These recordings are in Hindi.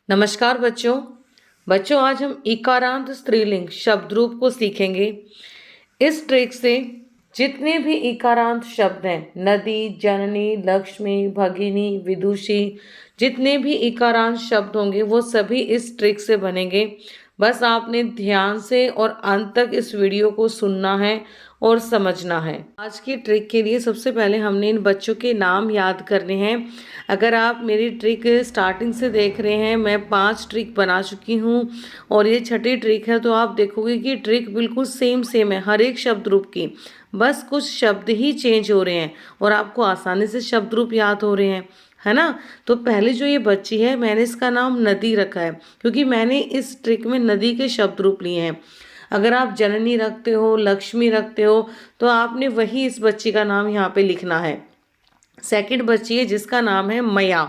नमस्कार बच्चों। बच्चों आज हम इकारांत स्त्रीलिंग शब्द रूप को सीखेंगे। इस ट्रिक से जितने भी इकारांत शब्द हैं, नदी, जननी, लक्ष्मी, भगिनी, विदुषी, जितने भी इकारांत शब्द होंगे वो सभी इस ट्रिक से बनेंगे। बस आपने ध्यान से और अंत तक इस वीडियो को सुनना है और समझना है। आज की ट्रिक के लिए सबसे पहले हमने इन बच्चों के नाम याद करने हैं। अगर आप मेरी ट्रिक स्टार्टिंग से देख रहे हैं, मैं 5 ट्रिक बना चुकी हूँ और ये छठी ट्रिक है, तो आप देखोगे कि ट्रिक बिल्कुल सेम है हर एक शब्द रूप की। बस कुछ शब्द ही चेंज हो रहे हैं और आपको आसानी से शब्द रूप याद हो रहे हैं, है ना। तो पहले जो ये बच्ची है, मैंने इसका नाम नदी रखा है क्योंकि मैंने इस ट्रिक में नदी के शब्द रूप लिए हैं। अगर आप जननी रखते हो, लक्ष्मी रखते हो, तो आपने वही इस बच्ची का नाम यहाँ पे लिखना है। सेकंड बच्ची है जिसका नाम है मया।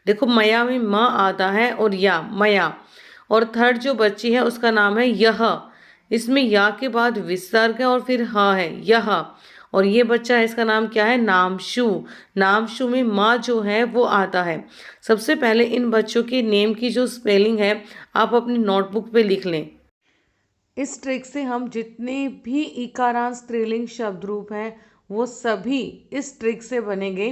देखो मया में म आता है और या मया। और थर्ड जो बच्ची है उसका नाम है यह। इसमें या के बाद विसर्ग है और फिर ह है, यह। और ये बच्चा है, इसका नाम क्या है? नामशु। नामशु में माँ जो है वो आता है। सबसे पहले इन बच्चों के नेम की जो स्पेलिंग है आप अपनी नोटबुक पे लिख लें। इस ट्रिक से हम जितने भी इकारांत स्त्रीलिंग शब्द रूप हैं वो सभी इस ट्रिक से बनेंगे।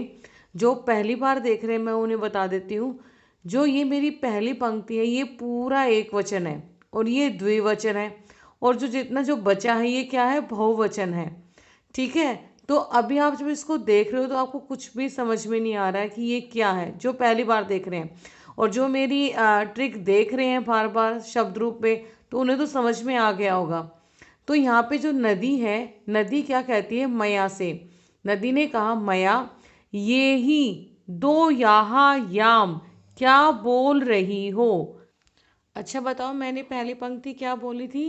जो पहली बार देख रहे हैं मैं उन्हें बता देती हूँ। जो ये मेरी पहली पंक्ति है ये पूरा एक वचन है और ये द्विवचन है, और जो जितना जो बचा है ये क्या है? बहुवचन है। ठीक है। तो अभी आप जब इसको देख रहे हो तो आपको कुछ भी समझ में नहीं आ रहा है कि ये क्या है, जो पहली बार देख रहे हैं। और जो मेरी ट्रिक देख रहे हैं बार बार शब्द रूप में, तो उन्हें तो समझ में आ गया होगा। तो यहाँ पे जो नदी है, नदी क्या कहती है? मया से। नदी ने कहा, मया ये ही दो यहाँ याम क्या बोल रही हो? अच्छा बताओ, मैंने पहली पंक्ति क्या बोली थी?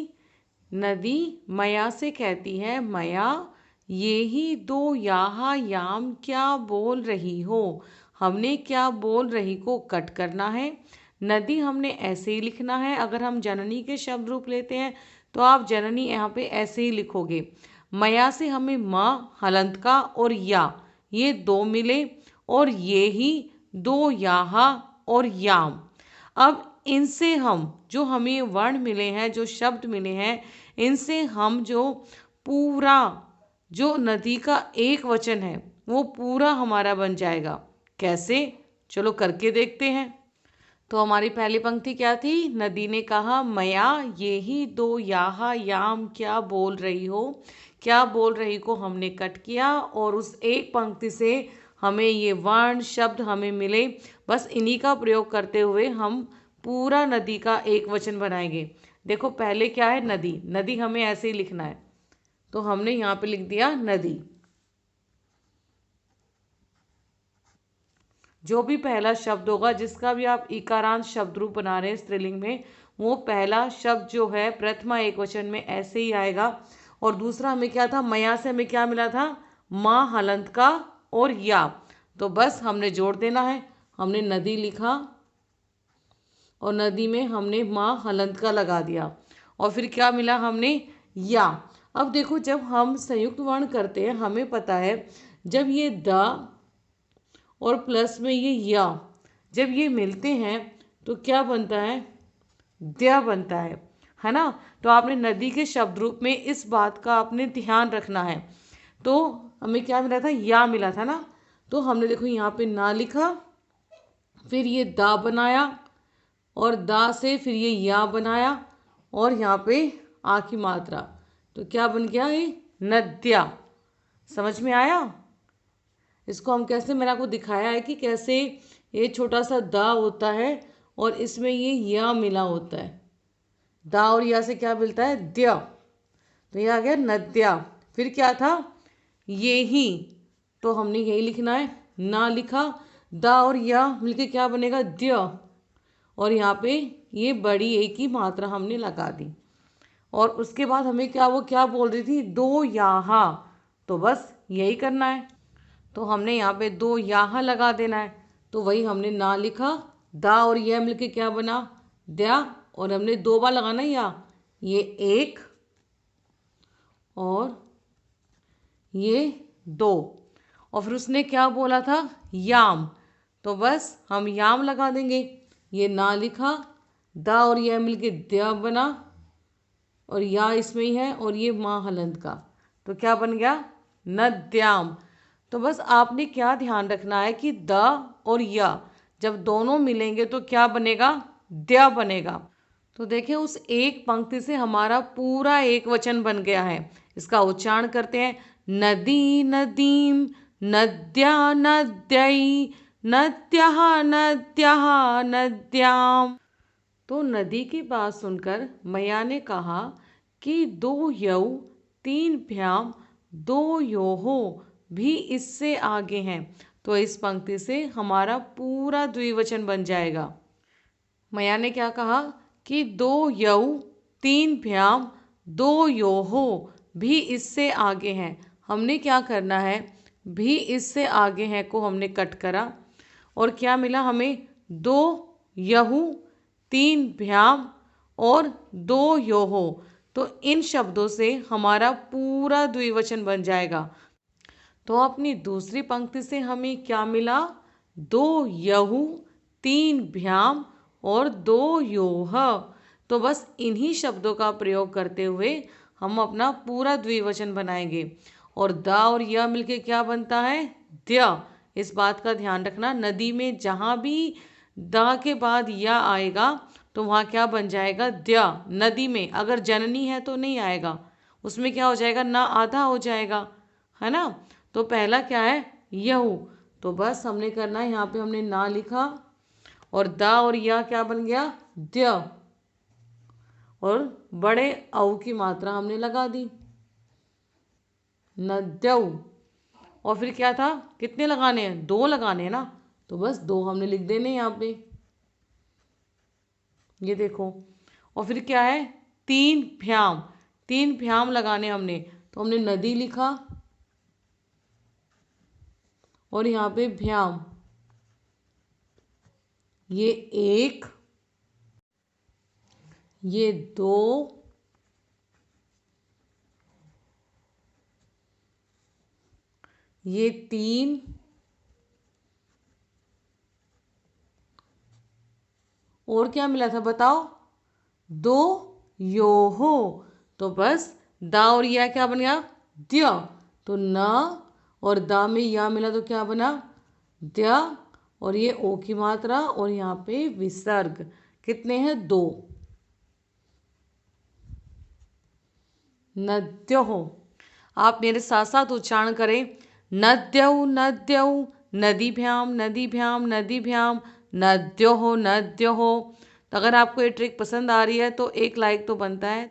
नदी मया से कहती है, मया ये ही दो यहाँ याम क्या बोल रही हो। हमने क्या बोल रही को कट करना है। नदी हमने ऐसे ही लिखना है। अगर हम जननी के शब्द रूप लेते हैं तो आप जननी यहाँ पे ऐसे ही लिखोगे। मया से हमें म हलंत का और या ये दो मिले, और ये ही दो यहाँ और याम। अब इनसे हम जो हमें वर्ण मिले हैं, जो शब्द मिले हैं, इनसे हम जो पूरा जो नदी का एक वचन है वो पूरा हमारा बन जाएगा। कैसे? चलो करके देखते हैं। तो हमारी पहली पंक्ति क्या थी? नदी ने कहा, मया ये ही दो यहाँ याम क्या बोल रही हो। क्या बोल रही को हमने कट किया और उस एक पंक्ति से हमें ये वर्ण शब्द हमें मिले। बस इन्हीं का प्रयोग करते हुए हम पूरा नदी का एक वचन बनाएंगे। देखो पहले क्या है? नदी। नदी हमें ऐसे ही लिखना है, तो हमने यहाँ पे लिख दिया नदी। जो भी पहला शब्द होगा, जिसका भी आप इकारांत शब्द रूप बना रहे हैं स्त्रीलिंग में, वो पहला शब्द जो है प्रथमा एक वचन में ऐसे ही आएगा। और दूसरा हमें क्या था? मया से हमें क्या मिला था? माँ हलंत का और या। तो बस हमने जोड़ देना है। हमने नदी लिखा और नदी में हमने माँ हलंत का लगा दिया, और फिर क्या मिला? हमने या। अब देखो, जब हम संयुक्त वर्ण करते हैं हमें पता है, जब ये द और प्लस में ये या जब ये मिलते हैं तो क्या बनता है? द्या बनता है ना। तो आपने नदी के शब्द रूप में इस बात का आपने ध्यान रखना है। तो हमें क्या मिला था? या मिला था ना। तो हमने देखो यहाँ पे ना लिखा, फिर ये दा बनाया, और दा से फिर ये या बनाया, और यहाँ पे आ की मात्रा, तो क्या बन गया? ये नद्या। समझ में आया? इसको हम कैसे, मैंने आपको दिखाया है कि कैसे ये छोटा सा दा होता है और इसमें ये या मिला होता है। दा और या से क्या मिलता है? द्या। तो ये आ गया नद्या। फिर क्या था? ये ही, तो हमने यही लिखना है। ना लिखा, दा और या मिलके क्या बनेगा? द्य। और यहाँ पे ये बड़ी ए की मात्रा हमने लगा दी। और उसके बाद हमें क्या, वो क्या बोल रही थी? दो यहाँ। तो बस यही करना है। तो हमने यहाँ पे दो यहाँ लगा देना है। तो वही हमने ना लिखा, दा और यह मिलके क्या बना? द्या। और हमने दो बार लगाना या, ये एक और ये दो। और फिर उसने क्या बोला था? याम। तो बस हम याम लगा देंगे। ये ना लिखा, दा और यह मिलके द्या बना, और या इसमें ही है, और ये माँ हलंत का, तो क्या बन गया नद्याम। तो बस आपने क्या ध्यान रखना है कि द और या जब दोनों मिलेंगे तो क्या बनेगा, द्या बनेगा। तो देखिए उस एक पंक्ति से हमारा पूरा एक वचन बन गया है। इसका उच्चारण करते हैं, नदी नदीम, नद्या नद्यै, नद्यः नद्यः नद्याम। तो नदी की बात सुनकर मैया ने कहा कि दो यौ तीन भ्याम दो योहो भी इससे आगे हैं। तो इस पंक्ति से हमारा पूरा द्विवचन बन जाएगा। मैया ने क्या कहा कि दो यौ तीन भ्याम दो योहो भी इससे आगे हैं। हमने क्या करना है, भी इससे आगे हैं को हमने कट करा, और क्या मिला हमें, दो यहू तीन भ्याम और दो योहो। तो इन शब्दों से हमारा पूरा द्विवचन बन जाएगा। तो अपनी दूसरी पंक्ति से हमें क्या मिला, दो यहू तीन भ्याम और दो योह। तो बस इन्हीं शब्दों का प्रयोग करते हुए हम अपना पूरा द्विवचन बनाएंगे। और दा और यह मिलके क्या बनता है, द्या। इस बात का ध्यान रखना, नदी में जहाँ भी दा के बाद या आएगा तो वहाँ क्या बन जाएगा, द्या। नदी में अगर जननी है तो नहीं आएगा, उसमें क्या हो जाएगा, ना आधा हो जाएगा, है ना। तो पहला क्या है, यहू। तो बस हमने करना है, यहाँ पे हमने ना लिखा और दा और या क्या बन गया, द्य, और बड़े औ की मात्रा हमने लगा दी, नद्यौ। और फिर क्या था, कितने लगाने हैं, दो लगाने हैं ना, तो बस दो हमने लिख देने यहाँ पे, ये देखो। और फिर क्या है, तीन भ्याम, तीन भ्याम लगाने हमने, तो हमने नदी लिखा और यहाँ पे भ्याम, ये एक, ये दो, ये तीन, और क्या मिला था बताओ, दो योहो। तो बस दा और या क्या बन गया, द्या। तो न और दा में या मिला तो क्या बना, द्या, और ये ओ की मात्रा और यहाँ पे विसर्ग, कितने हैं, दो, नद्यो। आप मेरे साथ साथ उच्चारण करें, नद्यौ नद्यौ, नदीभ्याम नदीभ्याम नदीभ्याम, नद्यो नद्यो। तो अगर आपको ये ट्रिक पसंद आ रही है तो एक लाइक तो बनता है।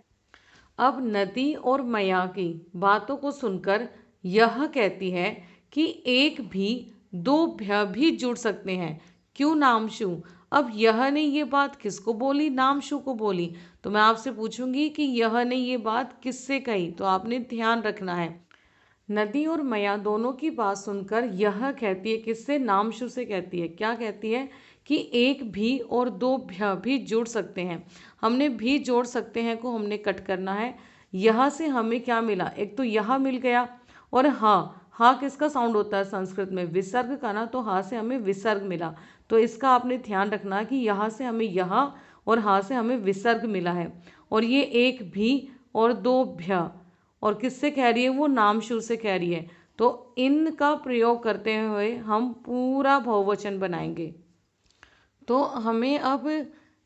अब नदी और मैया की बातों को सुनकर यह कहती है कि एक भी दो भ्य भी जुड़ सकते हैं, क्यों नामशु। अब यह ने ये बात किसको बोली, नामशु को बोली। तो मैं आपसे पूछूंगी कि यह ने ये बात किससे कही, तो आपने ध्यान रखना है। नदी और मैया दोनों की बात सुनकर यह कहती है, किससे, नामशु से कहती है। क्या कहती है कि एक भी और दो भ्य भी जुड़ सकते हैं। हमने भी जोड़ सकते हैं को हमने कट करना है। यहाँ से हमें क्या मिला, एक तो यहाँ मिल गया, और हाँ, हाँ किसका साउंड होता है संस्कृत में, विसर्ग का ना, तो हाँ से हमें विसर्ग मिला। तो इसका आपने ध्यान रखना कि यहाँ से हमें यहाँ और हाँ से हमें विसर्ग मिला है। और ये एक भी और दो भ्य, और किससे कह रही है, वो नामशु से कह रही है। तो इनका प्रयोग करते हुए हम पूरा बहुवचन बनाएंगे। तो हमें अब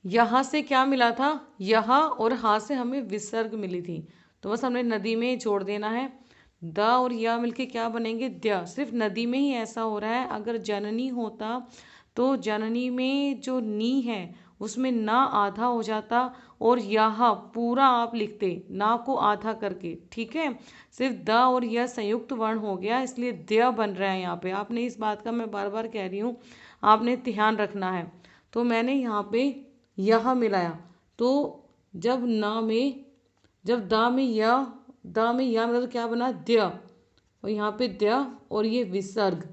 यहाँ से क्या मिला था, यहाँ, और हाँ से हमें विसर्ग मिली थी। तो बस हमने नदी में जोड़ देना है। द और या मिलके क्या बनेंगे, द्य। सिर्फ नदी में ही ऐसा हो रहा है, अगर जननी होता तो जननी में जो नी है उसमें ना आधा हो जाता, और यहाँ पूरा आप लिखते ना को आधा करके, ठीक है। सिर्फ द और यह संयुक्त वर्ण हो गया, इसलिए द्य बन रहा है यहाँ पे। आपने इस बात का, मैं बार बार कह रही हूँ, आपने ध्यान रखना है। तो मैंने यहाँ पे यह मिलाया, तो जब ना में, जब दा में या मिला तो क्या बना, द्य, और यहाँ पे द्य और ये विसर्ग,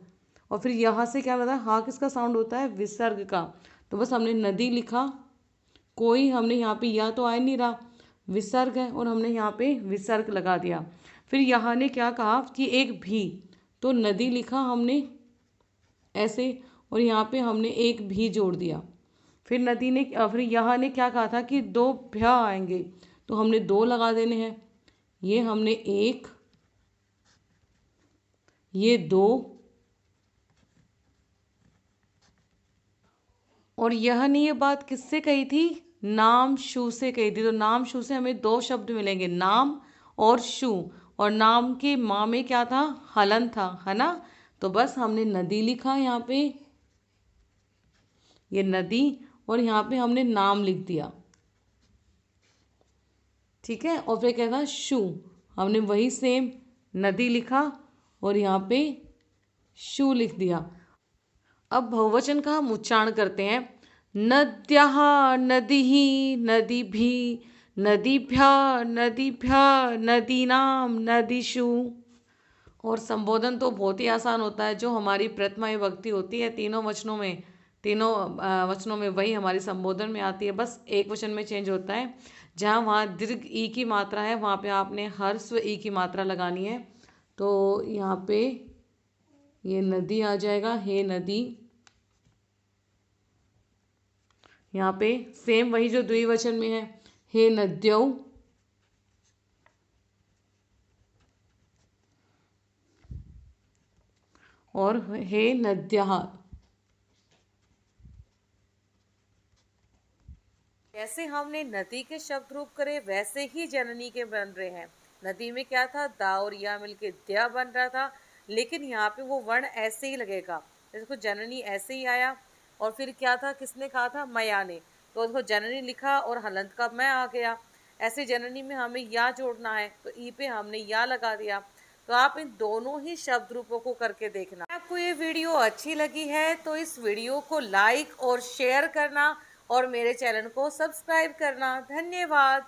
और फिर यहाँ से क्या बता, हाँ किसका साउंड होता है, विसर्ग का। तो बस हमने नदी लिखा, कोई हमने यहाँ पे या तो आ नहीं रहा, विसर्ग है, और हमने यहाँ पे विसर्ग लगा दिया। फिर यहाँ ने क्या कहा कि एक भी, तो नदी लिखा हमने ऐसे, और यहाँ पे हमने एक भी जोड़ दिया। फिर नदी ने फिर यहाँ ने क्या कहा था कि 2 भ्या आएंगे, तो हमने 2 लगा देने हैं। ये हमने 1, ये 2 और यह ने ये बात किससे कही थी? नाम शु से कही थी। तो नाम शु से हमें 2 शब्द मिलेंगे, नाम और शु। और नाम के माँ में क्या था? हलन था, है ना। तो बस हमने नदी लिखा यहाँ पे, ये नदी, और यहाँ पे हमने नाम लिख दिया, ठीक है। और फिर क्या था? शु, हमने वही सेम नदी लिखा और यहाँ पे शु लिख दिया। अब बहुवचन का हम उच्चारण करते हैं। नद्यः नदीः नदीभिः नदीभ्यः नदीभ्यः नदीनां नदीषु। और संबोधन तो बहुत ही आसान होता है, जो हमारी प्रथमा विभक्ति होती है तीनों वचनों में, तीनों वचनों में वही हमारी संबोधन में आती है। बस एक वचन में चेंज होता है, जहाँ वहाँ दीर्घ ई की मात्रा है वहाँ पे आपने ह्रस्व ई की मात्रा लगानी है। तो यहाँ पे ये नदी आ जाएगा, हे नदी। यहाँ पे सेम वही जो द्विवचन में है, हे नद्यौ। और हे नद्यः। जैसे हमने नदी के शब्द रूप करे वैसे ही जननी के बन रहे हैं। नदी में क्या था? दा और या मिलके द्या बन रहा था, लेकिन यहाँ पे वो वर्ण ऐसे ही लगेगा। देखो जननी ऐसे ही आया, और फिर क्या था? किसने कहा था? मया ने। तो देखो जननी लिखा और हलंत का मैं आ गया। ऐसे जननी में हमें या जोड़ना है, तो ई पे हमने या लगा दिया। तो आप इन दोनों ही शब्द रूपों को करके देखना। आपको ये वीडियो अच्छी लगी है तो इस वीडियो को लाइक और शेयर करना और मेरे चैनल को सब्सक्राइब करना। धन्यवाद।